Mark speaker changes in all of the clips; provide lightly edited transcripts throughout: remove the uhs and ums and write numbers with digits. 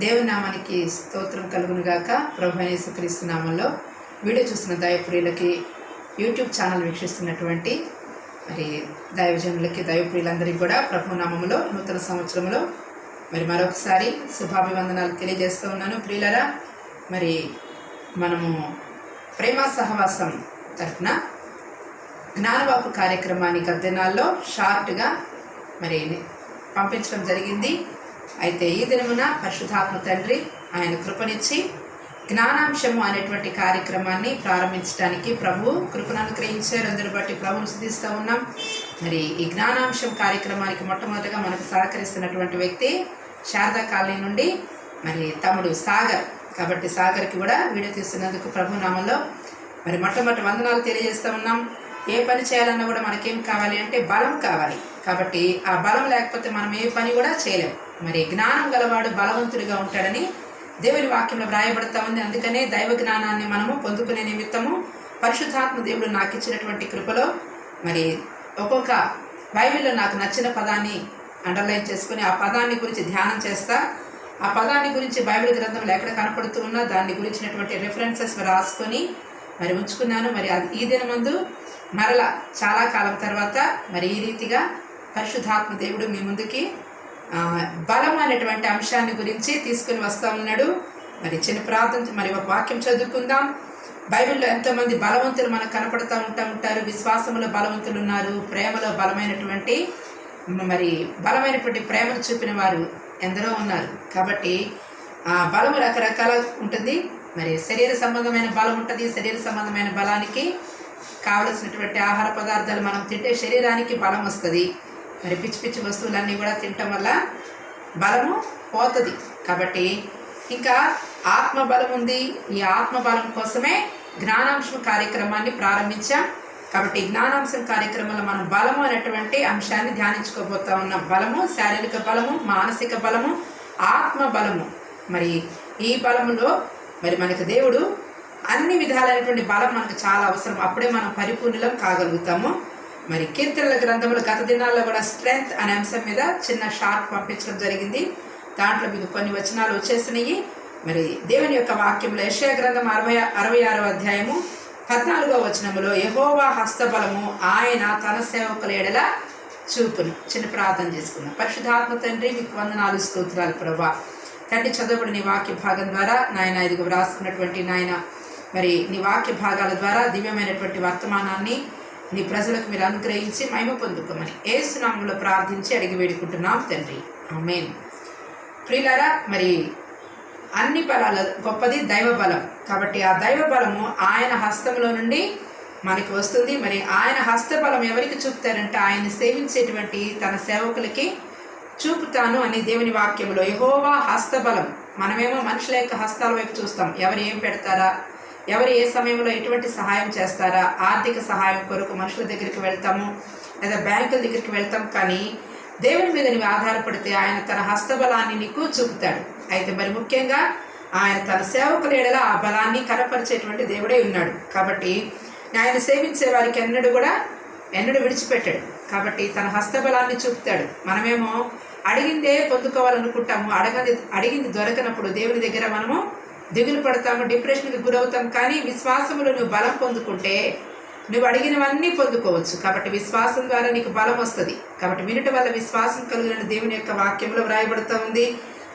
Speaker 1: దేవుని నామానికి స్తోత్రం కలుగునుగాక. ప్రభువైన యేసుక్రీస్తు నామంలో వీడియో చూస్తున్న దైవప్రియులకి, యూట్యూబ్ ఛానల్ వీక్షిస్తున్నటువంటి మరి దైవజనులకి, దైవప్రియులందరికీ కూడా ప్రభు నామములో నూతన సంవత్సరంలో మరి మరొకసారి శుభాభివందనాలు తెలియజేస్తూ ఉన్నాను. ప్రియులరా, మరి మనము ప్రేమ సహవాసం తరఫున జ్ఞానవాపు కార్యక్రమాన్ని గత దినాల్లో షార్ట్గా మరి పంపించడం జరిగింది. అయితే ఈ దినమున పరిశుద్ధాత్మ తండ్రి ఆయన కృపనిచ్చి జ్ఞానాంశము అనేటువంటి కార్యక్రమాన్ని ప్రారంభించడానికి ప్రభు కృపను అనుగ్రహించారు. అందరి బట్టి ప్రభువును స్తుతిస్తూ ఉన్నాం. మరి ఈ జ్ఞానాంశం కార్యక్రమానికి మొట్టమొదటిగా మనకు సహకరిస్తున్నటువంటి వ్యక్తి శారదా కాలనీ నుండి మరి తమ్ముడు సాగర్. కాబట్టి సాగర్కి కూడా వీడియో తీస్తున్నందుకు ప్రభు నామంలో మరి మొట్టమొదటి వందనాలు తెలియజేస్తూ ఉన్నాం. ఏ పని చేయాలన్నా కూడా మనకేం కావాలి అంటే బలం కావాలి. కాబట్టి ఆ బలం లేకపోతే మనం ఏ పని కూడా చేయలేం. మరి జ్ఞానం గలవాడు బలవంతుడిగా ఉంటాడని దేవుని వాక్యంలో వ్రాయబడతా ఉంది. అందుకనే దైవ జ్ఞానాన్ని మనము పొందుకునే నిమిత్తము పరిశుద్ధాత్మ దేవుడు నాకు ఇచ్చినటువంటి కృపలో మరి ఒక్కొక్క బైబిల్లో నాకు నచ్చిన పదాన్ని అండర్లైన్ చేసుకుని ఆ పదాన్ని గురించి ధ్యానం చేస్తా. ఆ పదాన్ని గురించి బైబిల్ గ్రంథంలో ఎక్కడ కనపడుతూ ఉన్నా దాన్ని గురించినటువంటి రెఫరెన్సెస్ రాసుకొని మరి ఉంచుకున్నాను. మరి ఈ దినమందు మరలా చాలా కాలం తర్వాత మరి ఈ రీతిగా పరిశుద్ధాత్మ దేవుడు మీ ముందుకి బలం అనేటువంటి అంశాన్ని గురించి తీసుకుని వస్తూ ఉన్నాడు. మరి చిన్న ప్రార్థన, మరి ఒక వాక్యం చదువుకుందాం. బైబిల్లో ఎంతోమంది బలవంతులు మనకు కనపడుతూ ఉంటారు. విశ్వాసంలో బలవంతులు ఉన్నారు, ప్రేమలో బలమైనటువంటి ప్రేమను చూపిన వారు ఎందరో ఉన్నారు. కాబట్టి ఆ బలము రకరకాల ఉంటుంది. మరి శరీర సంబంధమైన బలం ఉంటుంది. శరీర సంబంధమైన బలానికి కావలసినటువంటి ఆహార పదార్థాలు మనం తింటే శరీరానికి బలం వస్తుంది. మరి పిచ్చి పిచ్చి వస్తువులన్నీ కూడా తినటం వల్ల బలము పోతుంది. కాబట్టి ఇంకా ఆత్మబలం ఉంది. ఈ ఆత్మబలం కోసమే జ్ఞానాంశం కార్యక్రమాన్ని ప్రారంభించాం. కాబట్టి జ్ఞానాంశం కార్యక్రమంలో మనం బలము అనేటువంటి అంశాన్ని ధ్యానించుకోబోతా ఉన్నాం. బలము, శారీరక బలము, మానసిక బలము, ఆత్మ బలము. మరి ఈ బలములో మరి మనకు దేవుడు అన్ని విధాలైనటువంటి బలం మనకు చాలా అవసరం. అప్పుడే మనం పరిపూర్ణులం కాగలుగుతాము. మరి కీర్తనల గ్రంథంలో గత దినాల్లో కూడా స్ట్రెంగ్త్ అనే అంశం మీద చిన్న షార్ట్ పంపించడం జరిగింది. దాంట్లో మీకు కొన్ని వచనాలు వచ్చేసినాయి. మరి దేవుని యొక్క వాక్యంలో యెషయా గ్రంథం 66వ అధ్యాయము 14వ వచనములో యెహోవా హస్తబలము ఆయన తన సేవకుల ఎడల చూపును. చిన్న ప్రార్థన చేసుకుందాం. పరిశుద్ధాత్మ తండ్రి, మీకు వందనాలు, స్తోత్రాలు ప్రభా. తండ్రి, చదవబడి నీ వాక్య భాగం ద్వారా నాయన ఇదిగో వ్రాసుకున్నటువంటి నాయన మరి నీ వాక్య భాగాల ద్వారా దివ్యమైనటువంటి వర్తమానాన్ని నీ ప్రజలకు మీరు అనుగ్రహించి మహిమ పొందుకోమని యేసు నామములో ప్రార్థించి అడిగి వేడుకుంటున్నాం తండ్రి, ఆమేన్. ప్రియులారా, మరి అన్ని బలాల గొప్పది దైవ బలం. కాబట్టి ఆ దైవ బలము ఆయన హస్తంలో నుండి మనకి వస్తుంది. మరి ఆయన హస్తబలం ఎవరికి చూపుతారంటే ఆయన సేవించేటువంటి తన సేవకులకి చూపుతాను అని దేవుని వాక్యంలో యెహోవా హస్తబలం. మనమేమో మనుషుల యొక్క హస్తాల వైపు చూస్తాం. ఎవరు ఏం పెడతారా, ఎవరు ఏ సమయంలో ఎటువంటి సహాయం చేస్తారా, ఆర్థిక సహాయం కొరకు మనుషుల దగ్గరికి వెళ్తాము, లేదా బ్యాంకుల దగ్గరికి వెళ్తాం. కానీ దేవుని మీద నీవు ఆధారపడితే ఆయన తన హస్తబలాన్ని నీకు చూపుతాడు. అయితే మరి ముఖ్యంగా ఆయన తన సేవకుల ఎడల ఆ బలాన్ని కనపరిచేటువంటి దేవుడే ఉన్నాడు. కాబట్టి ఆయన సేవించే వారికి ఎన్నడూ విడిచిపెట్టాడు. కాబట్టి తన హస్తబలాన్ని చూపుతాడు. మనమేమో అడిగిందే పొందుకోవాలనుకుంటాము. అడిగింది దొరకనప్పుడు దేవుని దగ్గర మనము దిగులు పడతాము, డిప్రెషన్కి గురవుతాం. కానీ విశ్వాసములో నువ్వు బలం పొందుకుంటే నువ్వు అడిగినవన్నీ పొందుకోవచ్చు. కాబట్టి విశ్వాసం ద్వారా నీకు బలం వస్తుంది. కాబట్టి వినుట వల్ల విశ్వాసం కలిగిన దేవుని యొక్క వాక్యంలో వ్రాయబడుతూ ఉంది.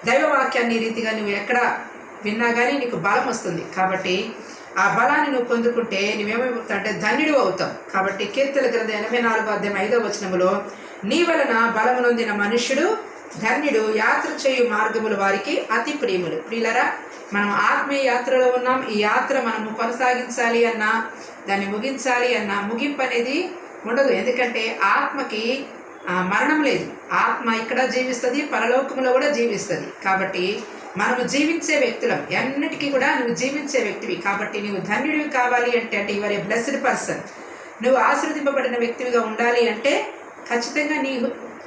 Speaker 1: దైవ వాక్యాన్ని ఈ రీతిగా నువ్వు ఎక్కడ విన్నా కానీ నీకు బలం వస్తుంది. కాబట్టి ఆ బలాన్ని నువ్వు పొందుకుంటే నువ్వేమవుతావు అంటే ధన్యుడు అవుతావు. కాబట్టి కీర్తన గ్రంథం 84వ అధ్యాయం 5వ వచనములో నీ వలన బలము నొందిన మనుష్యుడు ధన్యుడు, యాత్ర చేయు మార్గములు వారికి అతి ప్రియములు. ప్రియులరా, మనం ఆత్మీయ యాత్రలో ఉన్నాం. ఈ యాత్ర మనము కొనసాగించాలి అన్నా, దాన్ని ముగించాలి అన్నా ముగింపు అనేది ఉండదు. ఎందుకంటే ఆత్మకి మరణం లేదు. ఆత్మ ఇక్కడ జీవిస్తుంది, పరలోకంలో కూడా జీవిస్తుంది. కాబట్టి మనము జీవించే వ్యక్తులం. ఎన్నిటికీ కూడా నువ్వు జీవించే వ్యక్తివి. కాబట్టి నువ్వు ధన్యుడివి కావాలి అంటే యువర్ ఏ బ్లెస్డ్ పర్సన్. నువ్వు ఆశీర్వదింపబడిన వ్యక్తివిగా ఉండాలి అంటే ఖచ్చితంగా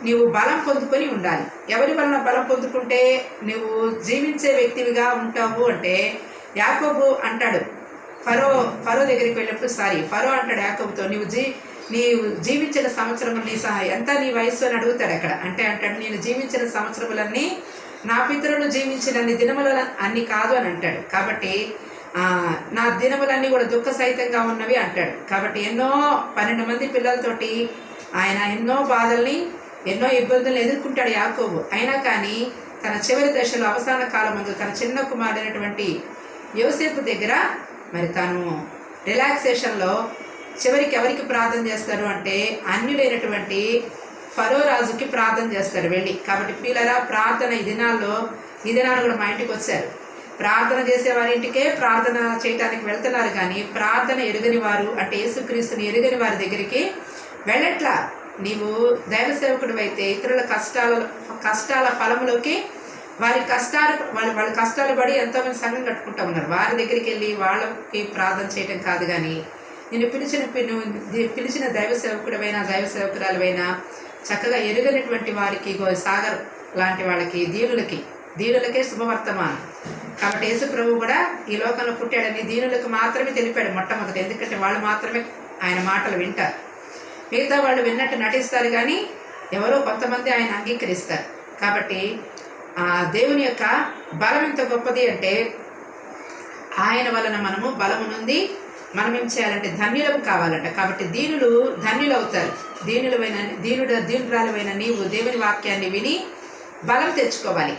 Speaker 1: నీవు బలం పొందుకొని ఉండాలి. ఎవరి వలన బలం పొందుకుంటే నువ్వు జీవించే వ్యక్తివిగా ఉంటావు అంటే యాకోబు అంటాడు ఫరో దగ్గరికి వెళ్ళినప్పుడు ఫరో అంటాడు యాకోబుతో, నీవు జీవించిన సంవత్సరములు ఎంత నీ వయస్సు అని అడుగుతాడు అక్కడ. అంటాడు నేను జీవించిన సంవత్సరములన్నీ నా పితరులు జీవించినన్ని దినముల అన్ని కాదు అని అంటాడు. కాబట్టి నా దినములన్నీ కూడా దుఃఖ సహితంగా ఉన్నవి అంటాడు. కాబట్టి ఎన్నో 12 మంది పిల్లలతోటి ఆయన ఎన్నో బాధల్ని ఎన్నో ఇబ్బందులను ఎదుర్కొంటాడు యాకోబు. అయినా కానీ తన చివరి దశలో అవసాన కాలం ముందు తన చిన్న కుమారుడైనటువంటి యోసేపు దగ్గర మరి తాను రిలాక్సేషన్లో చివరికి ఎవరికి ప్రార్థన చేస్తాడు అంటే అన్యులైనటువంటి ఫరో రాజుకి ప్రార్థన చేస్తాడు వెళ్ళి. కాబట్టి ప్రియులారా, ప్రార్థన ఈ దినాలు కూడా మా ఇంటికి వచ్చారు. ప్రార్థన చేసే వారి ఇంటికే ప్రార్థన చేయడానికి వెళ్తున్నారు, కానీ ప్రార్థన ఎరుగని వారు అంటే యేసుక్రీస్తుని ఎరుగని వారి దగ్గరికి వెళ్ళట్లా. నీవు దైవ సేవకుడు అయితే ఇతరుల కష్టాల ఫలములోకి వాళ్ళ కష్టాలు పడి ఎంతోమంది సంఘం కట్టుకుంటూ ఉన్నారు. వారి దగ్గరికి వెళ్ళి వాళ్ళకి ప్రార్థన చేయటం కాదు, కానీ నేను పిలిచిన దైవ సేవకుడైనా దైవ సేవకురాలైనా చక్కగా ఎరుగనటువంటి వారికి సాగర్ లాంటి వాళ్ళకి దీనులకే శుభవర్తమానం. కాబట్టి యేసు ప్రభు కూడా ఈ లోకంలో పుట్టాడని దీనులకు మాత్రమే తెలిపాడు మొట్టమొదటి. ఎందుకంటే వాళ్ళు మాత్రమే ఆయన మాటలు వింటారు. మిగతా వాళ్ళు విన్నట్టు నటిస్తారు, కానీ ఎవరో కొంతమంది ఆయన అంగీకరిస్తారు. కాబట్టి దేవుని యొక్క బలం ఎంత గొప్పది అంటే ఆయన వలన మనము బలము నుండి మనం ఏం చేయాలంటే ధన్యులం కావాలంట. కాబట్టి దీనులు ధన్యులు అవుతారు. దీనురాలువైన నీవు దేవుని వాక్యాన్ని విని బలం తెచ్చుకోవాలి.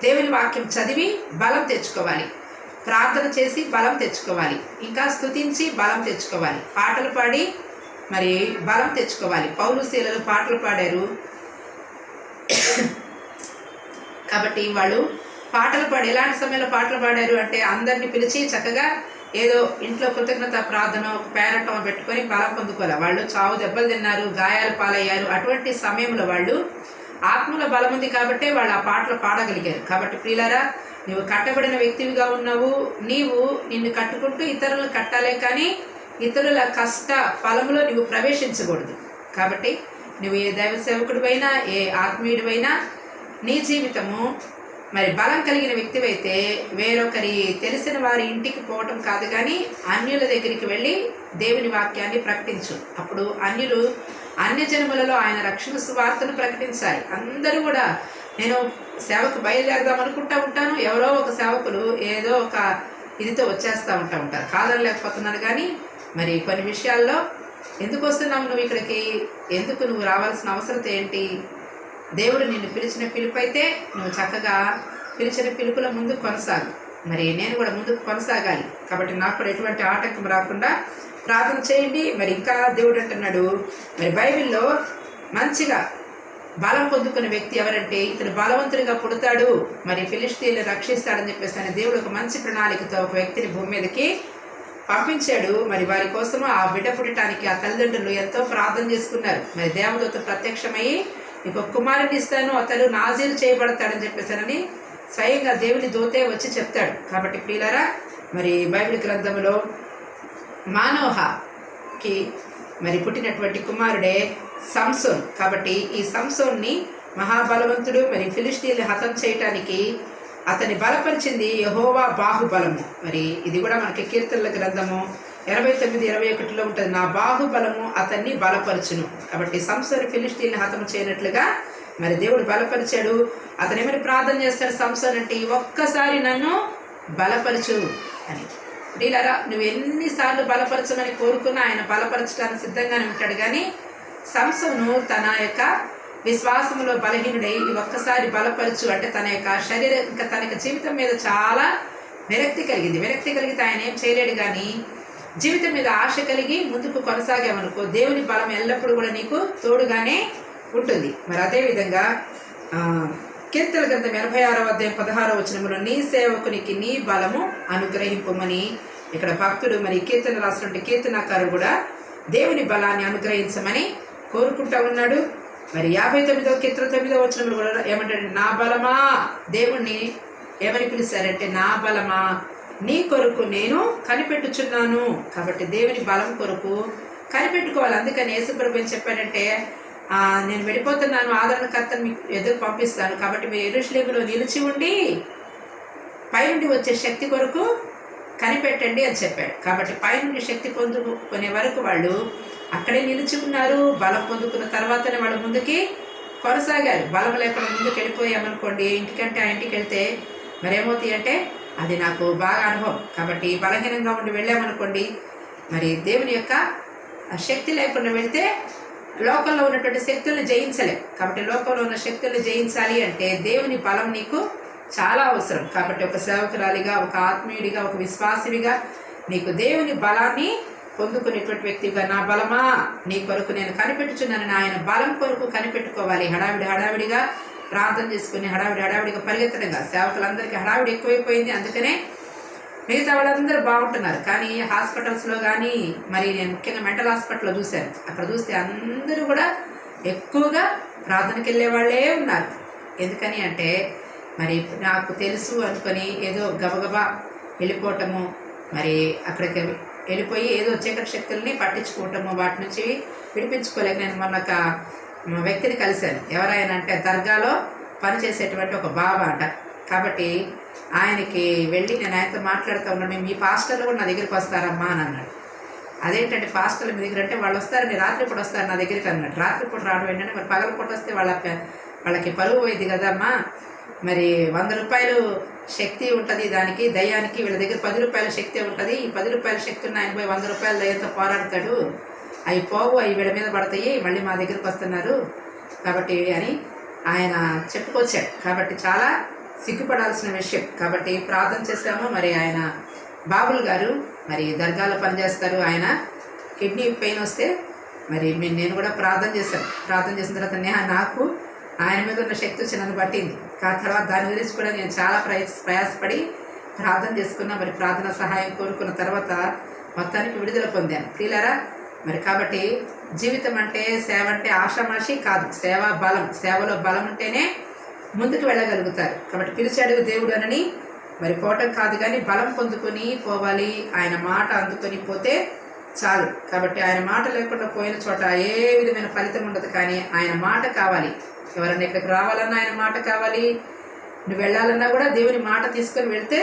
Speaker 1: దేవుని వాక్యం చదివి బలం తెచ్చుకోవాలి. ప్రార్థన చేసి బలం తెచ్చుకోవాలి. ఇంకా స్తుతించి బలం తెచ్చుకోవాలి. పాటలు పాడి మరి బలం తెచ్చుకోవాలి. పౌలు శీలలు పాటలు పాడారు. కాబట్టి వాళ్ళు పాటలు పాడి ఎలాంటి సమయంలో పాటలు పాడారు అంటే అందరినీ పిలిచి చక్కగా ఏదో ఇంట్లో కృతజ్ఞత ప్రార్థన పేరటం పెట్టుకొని బలం పొందుకోవాలి. వాళ్ళు చావు దెబ్బలు తిన్నారు, గాయాలు పాలయ్యారు. అటువంటి సమయంలో వాళ్ళు ఆత్మల బలం ఉంది కాబట్టే వాళ్ళు ఆ పాటలు పాడగలిగారు. కాబట్టి ప్రియులారా, నువ్వు కట్టబడిన వ్యక్తివిగా ఉన్నావు. నిన్ను కట్టుకుంటూ ఇతరులను కట్టాలే, కానీ ఇతరుల కష్ట ఫలంలో నువ్వు ప్రవేశించకూడదు. కాబట్టి నువ్వు ఏ దైవ సేవకుడివైనా ఏ ఆత్మీయుడివైనా నీ జీవితము మరి బలం కలిగిన వ్యక్తివైతే వేరొకరి తెలిసిన వారి ఇంటికి పోవటం కాదు, కానీ అన్యుల దగ్గరికి వెళ్ళి దేవుని వాక్యాన్ని ప్రకటించు. అప్పుడు అన్యజనములలో ఆయన రక్షణ సువార్తను ప్రకటించాలి. అందరూ కూడా నేను సేవకు బయలుదేరదాం అనుకుంటూ ఉంటాను, ఎవరో ఒక సేవకులు ఏదో ఒక ఇదితో వచ్చేస్తూ ఉంటారు. కాదనలేకపోతున్నాను, కానీ మరి కొన్ని విషయాల్లో ఎందుకు వస్తున్నావు నువ్వు ఇక్కడికి, ఎందుకు నువ్వు రావాల్సిన అవసరం ఏంటి? దేవుడు నిన్ను పిలిచిన పిలుపు అయితే నువ్వు చక్కగా పిలిచిన పిలుపుల ముందు కొనసాగు. మరి నేను కూడా ముందుకు కొనసాగాలి. కాబట్టి నాకు కూడా ఎటువంటి ఆటంకం రాకుండా ప్రార్థన చేయండి. మరి ఇంకా దేవుడు అంటున్నాడు, మరి బైబిల్లో మంచిగా బలం పొందుకున్న వ్యక్తి ఎవరంటే ఇతను బలవంతుడిగా పుడతాడు, మరి ఫిలిష్తీయులను రక్షిస్తాడని చెప్పేసి ఆయన దేవుడు ఒక మంచి ప్రణాళికతో ఒక వ్యక్తిని భూమి మీదకి పంపించాడు. మరి వారి కోసము ఆ బిడ్డ పుట్టడానికి ఆ తల్లిదండ్రులు ఎంతో ప్రార్థన చేసుకున్నారు. మరి దేవదూత ప్రత్యక్షమయ్యి నీకు ఒక కుమారుని ఇస్తాను, అతడు నాజీలు చేయబడతాడని చెప్పేసానని స్వయంగా దేవుని దూతే వచ్చి చెప్తాడు. కాబట్టి ప్రియులారా, మరి బైబిల్ గ్రంథంలో మానోహకి మరి పుట్టినటువంటి కుమారుడే సంసోన్. కాబట్టి ఈ సంసోన్ని మహాబలవంతుడు మరి ఫిలిష్తీయుల్ని హతం చేయటానికి అతన్ని బలపరిచింది యెహోవా బాహుబలము. మరి ఇది కూడా మనకి కీర్తనల గ్రంథము 89:21 ఉంటుంది. నా బాహుబలము అతన్ని బలపరచును. కాబట్టి సంసోను ఫిలిష్తీయుల్ని హతం చేయనట్లుగా మరి దేవుడు బలపరిచాడు. అతను ఏమని ప్రార్థన చేస్తాడు సంసోన్ అంటే, ఒక్కసారి నన్ను బలపరచు అని. ప్రియులారా, నువ్వు ఎన్నిసార్లు బలపరచమని కోరుకున్నా ఆయన బలపరచడానికి సిద్ధంగానే ఉంటాడు. కానీ సంసోను తన యొక్క విశ్వాసంలో బలహీనుడై ఒక్కసారి బలపరచు అంటే తన యొక్క శరీరం ఇంకా తన యొక్క జీవితం మీద చాలా విరక్తి కలిగితే ఆయన ఏం చేయలేడు. కానీ జీవితం మీద ఆశ కలిగి ముందుకు కొనసాగామనుకో దేవుని బలం ఎల్లప్పుడూ కూడా నీకు తోడుగానే ఉంటుంది. మరి అదేవిధంగా కీర్తన గ్రంథం 86:16 నీ సేవకునికి నీ బలము అనుగ్రహింపమని ఇక్కడ భక్తుడు మరి కీర్తన రాసినటువంటి కీర్తనకారుడు కూడా దేవుని బలాన్ని అనుగ్రహించమని కోరుకుంటా ఉన్నాడు. మరి 59వ కీర్తన 9వ కూడా ఏమంటాడు, నా బలమా, దేవుణ్ణి ఏమని పిలిచారంటే నా బలమా నీ కొరకు నేను కనిపెట్టుచున్నాను. కాబట్టి దేవుని బలం కొరకు కనిపెట్టుకోవాలి. అందుకని యేసుప్రభు ఏం చెప్పాడంటే, నేను వెళ్ళిపోతున్నాను, ఆదరణకర్తను మీకు ఎదురు పంపిస్తాను, కాబట్టి మీరు యెరూషలేములో నిలిచి ఉండి పైనుండి వచ్చే శక్తి కొరకు కనిపెట్టండి అని చెప్పాడు. కాబట్టి పైనుండి శక్తి పొందుకునే వరకు వాళ్ళు అక్కడే నిలిచి ఉన్నారు. బలం పొందుకున్న తర్వాతనే వాళ్ళు ముందుకి కొనసాగారు. బలం లేకుండా ముందుకు వెళ్ళిపోయామనుకోండి, ఇంటికంటే ఆ ఇంటికి వెళ్తే మరి ఏమవుతాయి అంటే అది నాకు బాగా అనుభవం. కాబట్టి బలహీనంగా ఉండి వెళ్ళామనుకోండి, మరి దేవుని యొక్క శక్తి లేకుండా వెళ్తే లోకంలో ఉన్నటువంటి శక్తుల్ని జయించలేం. కాబట్టి లోకంలో ఉన్న శక్తుల్ని జయించాలి అంటే దేవుని బలం నీకు చాలా అవసరం. కాబట్టి ఒక సేవకురాలిగా, ఒక ఆత్మీయుడిగా, ఒక విశ్వాసినిగా నీకు దేవుని బలాన్ని పొందుకునేటువంటి వ్యక్తిగా, నా బలమా నీ కొరకు నేను కనిపెట్టుచున్నానని ఆయన బలం కొరకు కనిపెట్టుకోవాలి. హడావిడిగా ప్రార్థన చేసుకుని హడావిడిగా పరిగెత్తడంగా. సేవకులందరికీ హడావిడి ఎక్కువైపోయింది. అందుకనే మిగతా వాళ్ళందరూ బాగుంటున్నారు. కానీ హాస్పిటల్స్లో కానీ, మరి నేను ముఖ్యంగా మెంటల్ హాస్పిటల్లో చూశాను. అక్కడ చూస్తే అందరూ కూడా ఎక్కువగా ప్రార్థనకి వెళ్ళే వాళ్ళే ఉన్నారు. ఎందుకని అంటే మరి నాకు తెలుసు అనుకొని ఏదో గబగబా వెళ్ళిపోవటము, మరి అక్కడికి వెళ్ళిపోయి ఏదో చీకటి శక్తుల్ని పట్టించుకోవటము, వాటి నుంచి విడిపించుకోలేక నేను మొన్న ఒక వ్యక్తిని కలిశాను. ఎవరైనా అంటే దర్గాలో పనిచేసేటువంటి ఒక బాబా అంట. కాబట్టి ఆయనకి వెళ్ళి నేను ఆయనతో మాట్లాడుతూ ఉన్నాను, మీ పాస్టర్లు కూడా నా దగ్గరికి వస్తారమ్మా అని అన్నాడు. అదేంటంటే పాస్టర్లు మీ దగ్గర అంటే వాళ్ళు వస్తారని రాత్రిపూట వస్తారు నా దగ్గరికి అన్నాడు. రాత్రిపూట రావడం ఏంటంటే మరి పగలపూట వస్తే వాళ్ళకి పరువు పోయింది కదమ్మా. మరి 100 రూపాయలు శక్తి ఉంటుంది దానికి, దయ్యానికి. వీళ్ళ దగ్గర 10 రూపాయల శక్తి ఉంటుంది. ఈ 10 రూపాయల శక్తి ఉన్న ఆయన పోయి 100 రూపాయల దయ్యంతో పోరాడతాడు. అవి పోవు, అవి వీళ్ళ మీద పడతాయి, మళ్ళీ మా దగ్గరికి వస్తున్నారు కాబట్టి అని ఆయన చెప్పుకొచ్చాడు. కాబట్టి చాలా సిగ్గుపడాల్సిన విషయం. కాబట్టి ప్రార్థన చేశాము. మరి ఆయన బాబుల్ గారు మరి దర్గాలో పనిచేస్తారు. ఆయన కిడ్నీ పెయిన్ వస్తే మరి నేను కూడా ప్రార్థన చేశాను. ప్రార్థన చేసిన తర్వాత నాకు ఆయన మీద ఉన్న శక్తి వచ్చి నన్ను పట్టింది. తర్వాత దాని గురించి కూడా నేను చాలా ప్రయాసపడి ప్రార్థన చేసుకున్నా. మరి ప్రార్థన సహాయం కోరుకున్న తర్వాత మొత్తానికి విడుదల పొందాను. ప్రియులారా, మరి కాబట్టి జీవితం అంటే, సేవ అంటే ఆషామాషి కాదు. సేవా బలం, సేవలో బలం ఉంటేనే ముందుకు వెళ్ళగలుగుతారు. కాబట్టి పిలిచాడు దేవుడు అనని మరి పోవటం కాదు, కానీ బలం పొందుకొని పోవాలి. ఆయన మాట అందుకొని పోతే చాలు. కాబట్టి ఆయన మాట లేకుండా పోయిన చోట ఏ విధమైన ఫలితం ఉండదు. కానీ ఆయన మాట కావాలి. ఎవరైనా ఇక్కడికి రావాలన్నా ఆయన మాట కావాలి. నువ్వు వెళ్ళాలన్నా కూడా దేవుని మాట తీసుకొని వెళ్తే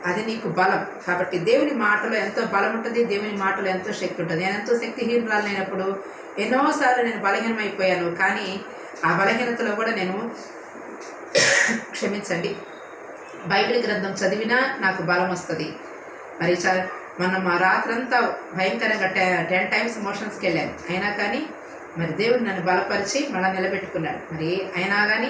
Speaker 1: అది నీకు బలం. కాబట్టి దేవుని మాటలో ఎంతో బలం ఉంటుంది, దేవుని మాటలో ఎంతో శక్తి ఉంటుంది. నేను ఎంతో శక్తిహీనురాలైనప్పుడు ఎన్నోసార్లు నేను బలహీనమైపోయాను. కానీ ఆ బలహీనతలో కూడా నేను క్షమించండి, బైబిల్ గ్రంథం చదివినా నాకు బలం వస్తుంది. మరి మనం ఆ రాత్రంతా భయంకరంగా 10 times మోషన్స్కి వెళ్ళాను. అయినా కానీ మరి దేవుడు నన్ను బలపరిచి మళ్ళీ నిలబెట్టుకున్నాడు. మరి అయినా కానీ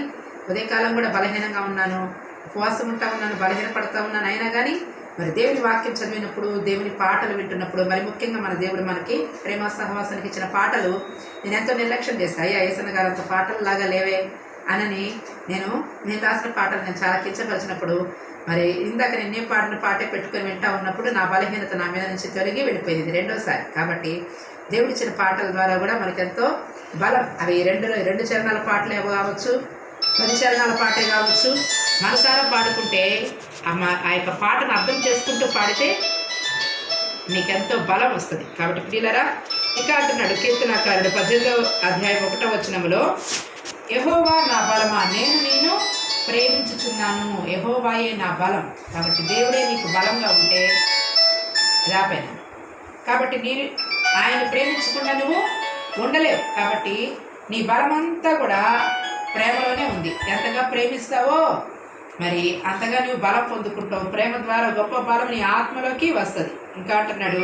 Speaker 1: ఉదయకాలం కూడా బలహీనంగా ఉన్నాను, ఉపవాసం ఉంటా ఉన్నాను, బలహీనపడతా ఉన్నాను. అయినా కానీ మరి దేవుని వాక్యం చదివినప్పుడు, దేవుని పాటలు వింటున్నప్పుడు, మరి ముఖ్యంగా మన దేవుడు మనకి ప్రేమ సహవాసానికి ఇచ్చిన పాటలు నేను ఎంతో నిర్లక్ష్యం చేస్తాను. అయ్యా ఏసన్న గారు అంత పాటలు లాగా లేవే అని నేను రాసిన పాటలు నేను చాలా కించపరిచినప్పుడు, మరి ఇందాక నేను పాడిన పాటే పెట్టుకొని వింటా ఉన్నప్పుడు నా బలహీనత నా మీద నుంచి తొలగి వెళ్ళిపోయింది. ఇది 2వసారి. కాబట్టి దేవుడిచ్చిన పాటల ద్వారా కూడా మనకెంతో బలం. అవి రెండు చరణాల పాటలే కావచ్చు, 10 చరణాల పాటే కావచ్చు. మనసారా పాడుకుంటే ఆ యొక్క పాటను అర్థం చేసుకుంటూ పాడితే నీకెంతో బలం వస్తుంది. కాబట్టి ప్రియులరా, ఇంకా అంటున్నాడు కీర్తనకారుడు 18వ అధ్యాయం 1వ వచనంలో, యెహోవా నా బలమా, నేను నిన్ను ప్రేమించుచున్నాను. యెహోవాయే నా బలం. కాబట్టి దేవుడే నీకు బలంగా ఉంటే రాపోయినా. కాబట్టి నేను ఆయన ప్రేమించకుండా నువ్వు ఉండలేవు. కాబట్టి నీ బలమంతా కూడా ప్రేమలోనే ఉంది. ఎంతగా ప్రేమిస్తావో మరి అంతగా నువ్వు బలం పొందుకుంటావు. ప్రేమ ద్వారా గొప్ప బలం నీ ఆత్మలోకి వస్తుంది. ఇంకా అంటున్నాడు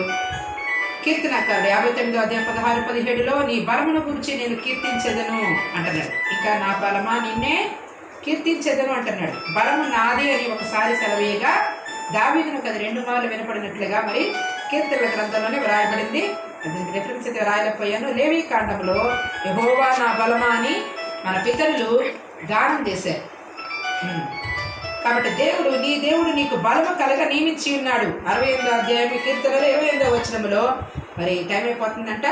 Speaker 1: కీర్తనకారుడు 59వ అధ్యాయం 16-17లో, నీ బలమును గురించి నేను కీర్తించేదను అంటున్నాడు. ఇంకా నా బలమా నిన్నే కీర్తించేదను అంటున్నాడు. బలము నాది అని ఒకసారి సెలవేయగా దావీదునకు అది 2 మార్లు వినపడినట్లుగా మరి కీర్తనల గ్రంథంలోనే వ్రాయబడింది. దీనికి రెఫరెన్స్ అయితే రాయలేకపోయాను. లేవీ కాండంలో యెహోవా నా బలమా అని మన పితరులు గానం చేశారు. కాబట్టి నీ దేవుడు నీకు బలము కలగ నియమించి ఉన్నాడు. 68వ అధ్యాయం కీర్తనలో 28వ వచనంలో మరి టైం అయిపోతుందంట.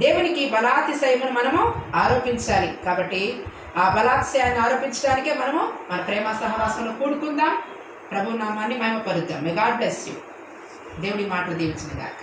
Speaker 1: దేవునికి బలాతిశయమును మనము ఆరోపించాలి. కాబట్టి ఆ బలాతిశయాన్ని ఆరోపించడానికే మనము మన ప్రేమ సహవాసంలో కూడుకుందాం. ప్రభు నామాన్ని మహిమపరుద్దాం. May God bless you. దేవుడి మాటలు దీవించిన గాక.